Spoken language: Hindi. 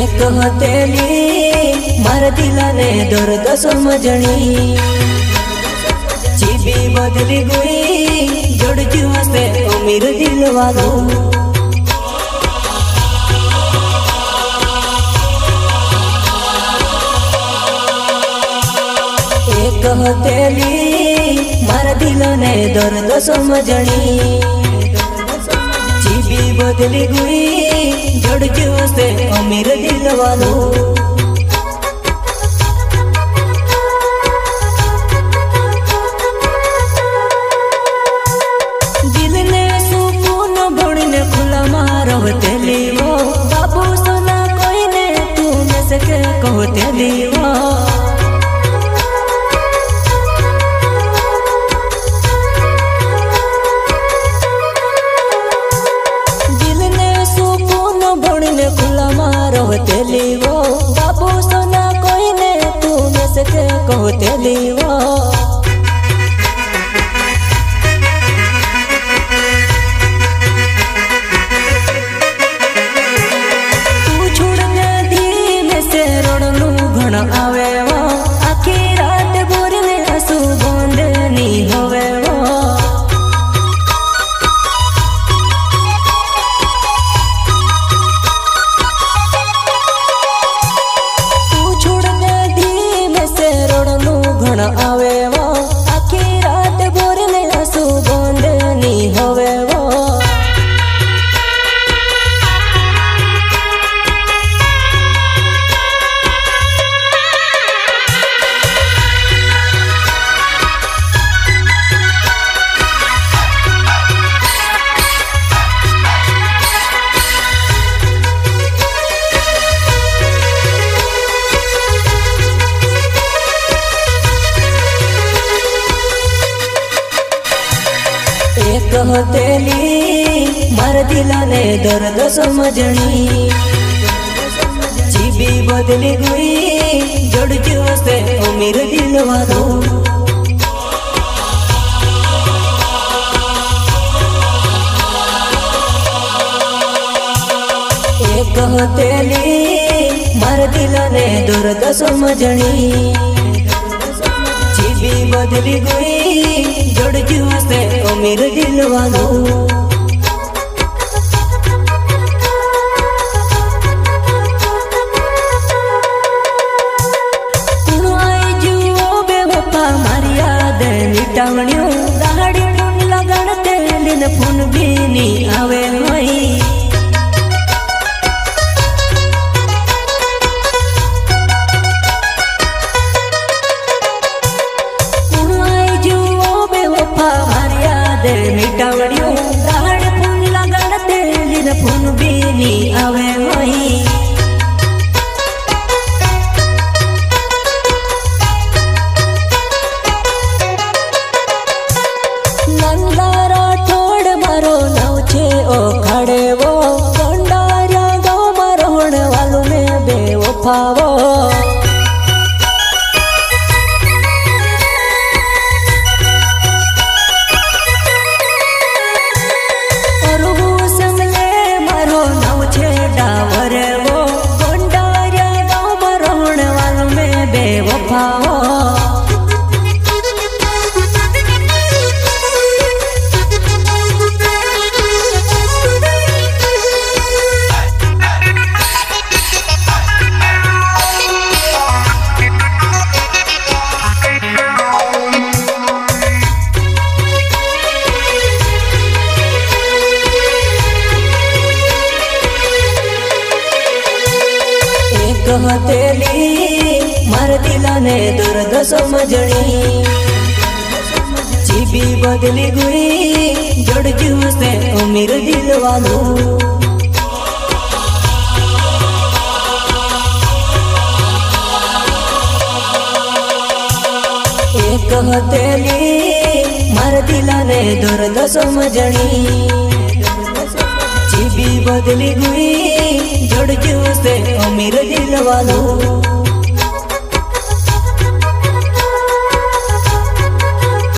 एक हथेली मार दिलाने दर्द समझनी जीबी बदली गई जोड़ जुआ से अमीर दिल वालों। एक हथेली मार दिलाने दर्द समझनी जीबी बदली गई जोड़ जुआ से अमीर दिल वालों। बाबू सोना कोई ने तू में सके कहते दीवा दिल ने सुकून भोड़ी ने खुला मारो तेलीवो। बाबू सोना कोई ने तू में सके कहते दीवा। आवे वो आखी रात गोरी ने आंसू बंदनी होवे वो। तू छोड़ दे धीमे से रोड़नू घण आवे वो आखी रात गोरी ने आंसू बंदनी होवे वो। एक हथेली मार दिलाने दर्द समझनी जीबी बदली गई जोड़ जुआ से अमीर दिल वालों। एक हथेली मार दिलाने दर्द समझनी जीबी बदली गई जोड़ जुआ से अमीर दिल वालों। मिटावणियों दाड़ी फोन लगाण तेलिन फोन भी नी आवे होई। कुणाई जुओ बेवफा मारिया दे मिटावणियों दाड़ी फोन लगाण तेलिन फोन भी नी आवे होई। ओ खड़े वो भंडारा गाँव में रहने वालों में बेवफा वो। और वो संगले मारो नव छे डावर वो भंडारा गाँव में रहने वालों में बेवफा वो। एक हथेली मार दिलाने दर्द समझनी जीबी बदली गई जोड़ जुआ से अमीर दिल वालों। एक हथेली मार दिलाने दर्द समझनी जीबी बदली गई जोड़ जुआ से अमीर दिल वालों।